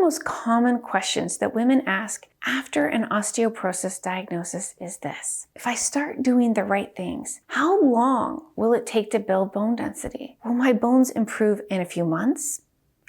most common questions that women ask after an osteoporosis diagnosis is this: if I start doing the right things, how long will it take to build bone density? Will my bones improve in a few months,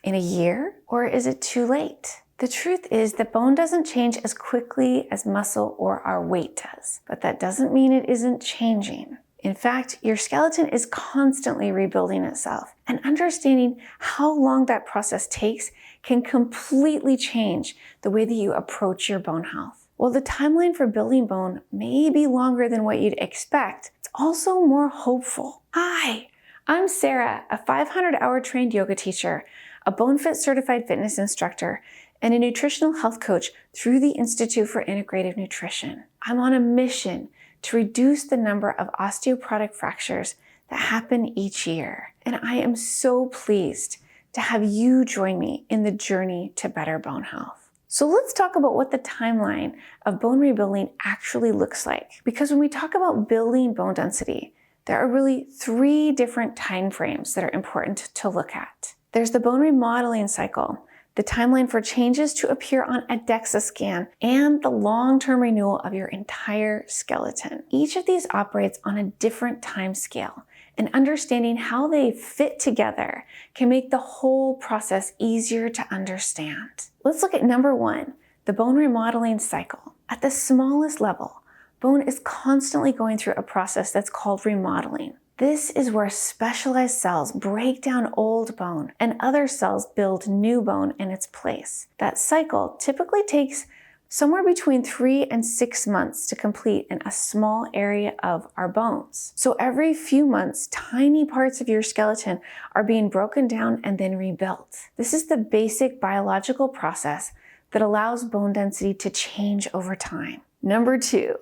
in a year, or is it too late? The truth is that bone doesn't change as quickly as muscle or our weight does, but that doesn't mean it isn't changing. In fact, your skeleton is constantly rebuilding itself, and understanding how long that process takes can completely change the way that you approach your bone health. While the timeline for building bone may be longer than what you'd expect, it's also more hopeful. Hi, I'm Sarah, a 500-hour trained yoga teacher, a BoneFit certified fitness instructor, and a nutritional health coach through the Institute for Integrative Nutrition. I'm on a mission to reduce the number of osteoporotic fractures that happen each year. And I am so pleased to have you join me in the journey to better bone health. So let's talk about what the timeline of bone rebuilding actually looks like. Because when we talk about building bone density, there are really 3 different time frames that are important to look at. There's the bone remodeling cycle, the timeline for changes to appear on a DEXA scan, and the long-term renewal of your entire skeleton. Each of these operates on a different time scale, and understanding how they fit together can make the whole process easier to understand. Let's look at number 1, the bone remodeling cycle. At the smallest level, bone is constantly going through a process that's called remodeling. This is where specialized cells break down old bone and other cells build new bone in its place. That cycle typically takes somewhere between 3 and 6 months to complete in a small area of our bones. So every few months, tiny parts of your skeleton are being broken down and then rebuilt. This is the basic biological process that allows bone density to change over time. Number 2,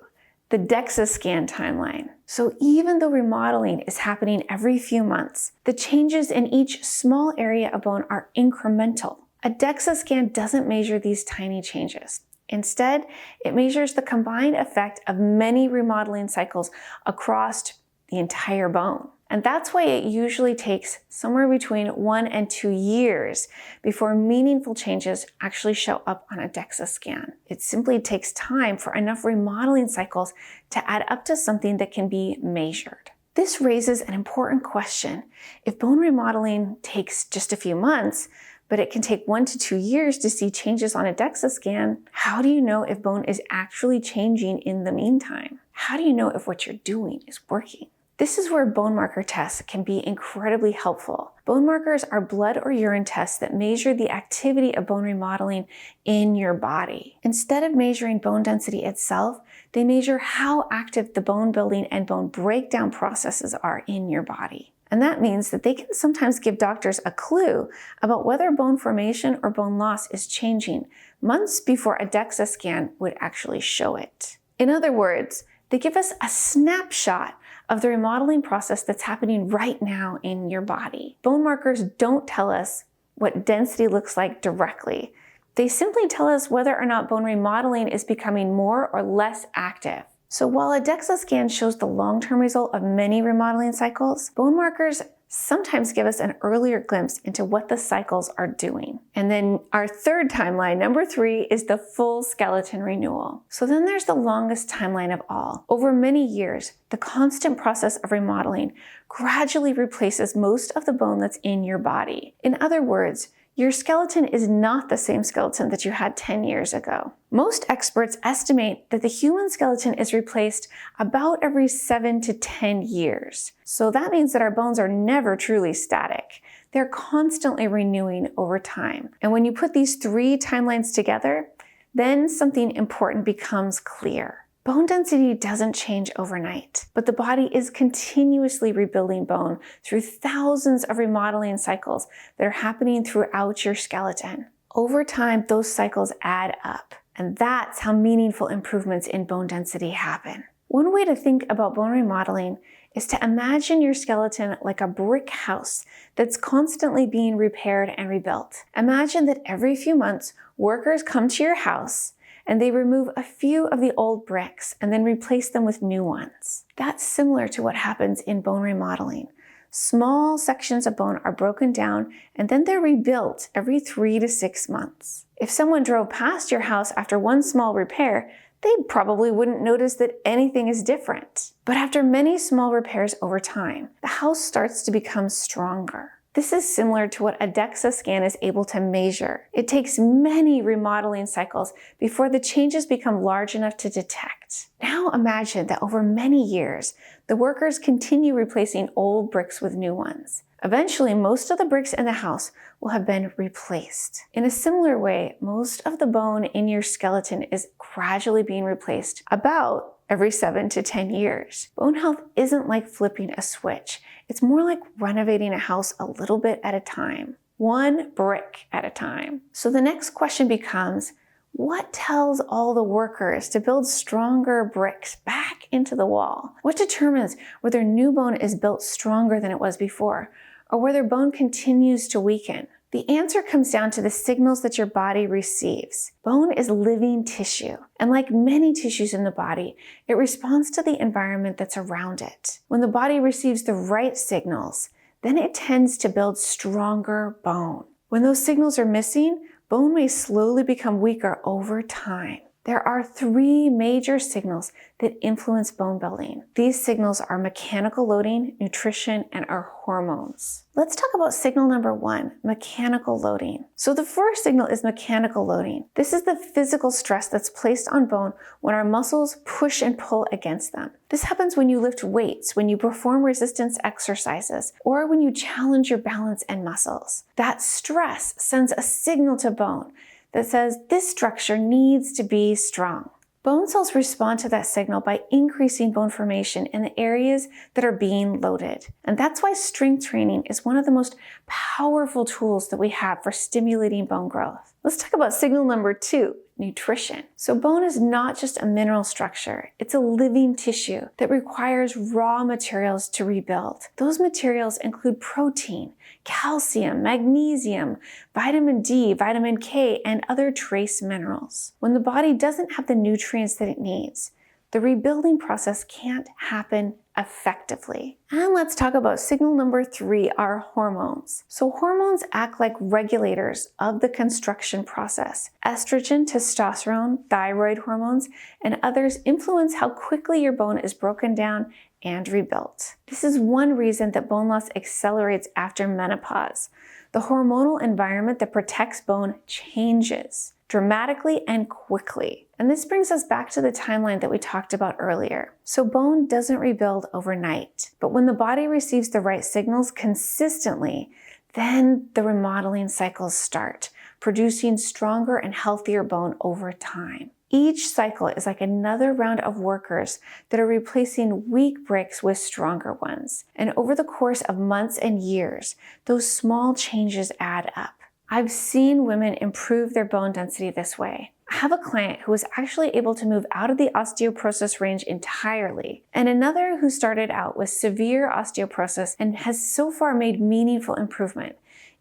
the DEXA scan timeline. So even though remodeling is happening every few months, the changes in each small area of bone are incremental. A DEXA scan doesn't measure these tiny changes. Instead, it measures the combined effect of many remodeling cycles across the entire bone. And that's why it usually takes somewhere between 1 and 2 years before meaningful changes actually show up on a DEXA scan. It simply takes time for enough remodeling cycles to add up to something that can be measured. This raises an important question. If bone remodeling takes just a few months, but it can take 1 to 2 years to see changes on a DEXA scan, how do you know if bone is actually changing in the meantime? How do you know if what you're doing is working? This is where bone marker tests can be incredibly helpful. Bone markers are blood or urine tests that measure the activity of bone remodeling in your body. Instead of measuring bone density itself, they measure how active the bone building and bone breakdown processes are in your body. And that means that they can sometimes give doctors a clue about whether bone formation or bone loss is changing months before a DEXA scan would actually show it. In other words, they give us a snapshot of the remodeling process that's happening right now in your body. Bone markers don't tell us what density looks like directly. They simply tell us whether or not bone remodeling is becoming more or less active. So while a DEXA scan shows the long-term result of many remodeling cycles, bone markers sometimes give us an earlier glimpse into what the cycles are doing. And then our third timeline, number 3, is the full skeleton renewal. So then there's the longest timeline of all. Over many years, the constant process of remodeling gradually replaces most of the bone that's in your body. In other words, your skeleton is not the same skeleton that you had 10 years ago. Most experts estimate that the human skeleton is replaced about every 7 to 10 years. So that means that our bones are never truly static. They're constantly renewing over time. And when you put these 3 timelines together, then something important becomes clear. Bone density doesn't change overnight, but the body is continuously rebuilding bone through thousands of remodeling cycles that are happening throughout your skeleton. Over time, those cycles add up, and that's how meaningful improvements in bone density happen. One way to think about bone remodeling is to imagine your skeleton like a brick house that's constantly being repaired and rebuilt. Imagine that every few months, workers come to your house and they remove a few of the old bricks and then replace them with new ones. That's similar to what happens in bone remodeling. Small sections of bone are broken down and then they're rebuilt every 3 to 6 months. If someone drove past your house after one small repair, they probably wouldn't notice that anything is different. But after many small repairs over time, the house starts to become stronger. This is similar to what a DEXA scan is able to measure. It takes many remodeling cycles before the changes become large enough to detect. Now imagine that over many years, the workers continue replacing old bricks with new ones. Eventually, most of the bricks in the house will have been replaced. In a similar way, most of the bone in your skeleton is gradually being replaced about every 7 to 10 years. Bone health isn't like flipping a switch. It's more like renovating a house a little bit at a time, one brick at a time. So the next question becomes, what tells all the workers to build stronger bricks back into the wall? What determines whether new bone is built stronger than it was before, or whether bone continues to weaken? The answer comes down to the signals that your body receives. Bone is living tissue, and like many tissues in the body, it responds to the environment that's around it. When the body receives the right signals, then it tends to build stronger bone. When those signals are missing, bone may slowly become weaker over time. There are 3 major signals that influence bone building. These signals are mechanical loading, nutrition, and our hormones. Let's talk about signal number 1, mechanical loading. So the first signal is mechanical loading. This is the physical stress that's placed on bone when our muscles push and pull against them. This happens when you lift weights, when you perform resistance exercises, or when you challenge your balance and muscles. That stress sends a signal to bone that says this structure needs to be strong. Bone cells respond to that signal by increasing bone formation in the areas that are being loaded. And that's why strength training is one of the most powerful tools that we have for stimulating bone growth. Let's talk about signal number 2, nutrition. So bone is not just a mineral structure, it's a living tissue that requires raw materials to rebuild. Those materials include protein, calcium, magnesium, vitamin D, vitamin K, and other trace minerals. When the body doesn't have the nutrients that it needs, the rebuilding process can't happen effectively. And let's talk about signal number 3, our hormones. So hormones act like regulators of the construction process. Estrogen, testosterone, thyroid hormones, and others influence how quickly your bone is broken down and rebuilt. This is one reason that bone loss accelerates after menopause. The hormonal environment that protects bone changes dramatically and quickly. And this brings us back to the timeline that we talked about earlier. So bone doesn't rebuild overnight, but when the body receives the right signals consistently, then the remodeling cycles start, producing stronger and healthier bone over time. Each cycle is like another round of workers that are replacing weak bricks with stronger ones. And over the course of months and years, those small changes add up. I've seen women improve their bone density this way. I have a client who was actually able to move out of the osteoporosis range entirely, and another who started out with severe osteoporosis and has so far made meaningful improvement.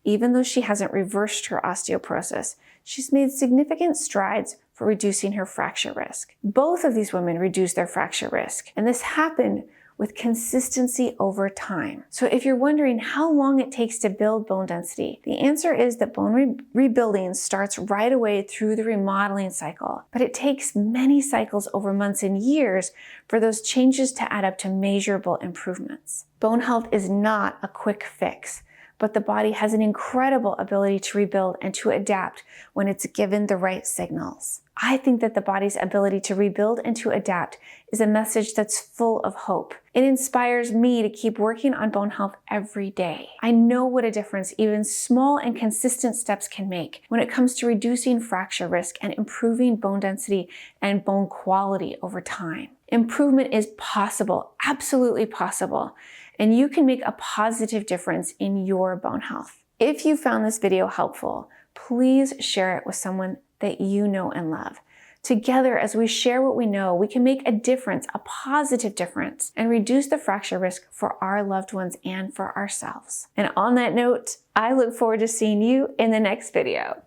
Even though she hasn't reversed her osteoporosis, she's made significant strides for reducing her fracture risk. Both of these women reduced their fracture risk, and this happened with consistency over time. So if you're wondering how long it takes to build bone density, the answer is that bone rebuilding starts right away through the remodeling cycle, but it takes many cycles over months and years for those changes to add up to measurable improvements. Bone health is not a quick fix, but the body has an incredible ability to rebuild and to adapt when it's given the right signals. I think that the body's ability to rebuild and to adapt is a message that's full of hope. It inspires me to keep working on bone health every day. I know what a difference even small and consistent steps can make when it comes to reducing fracture risk and improving bone density and bone quality over time. Improvement is possible, absolutely possible, and you can make a positive difference in your bone health. If you found this video helpful, please share it with someone that you know and love. Together, as we share what we know, we can make a difference, a positive difference, and reduce the fracture risk for our loved ones and for ourselves. And on that note, I look forward to seeing you in the next video.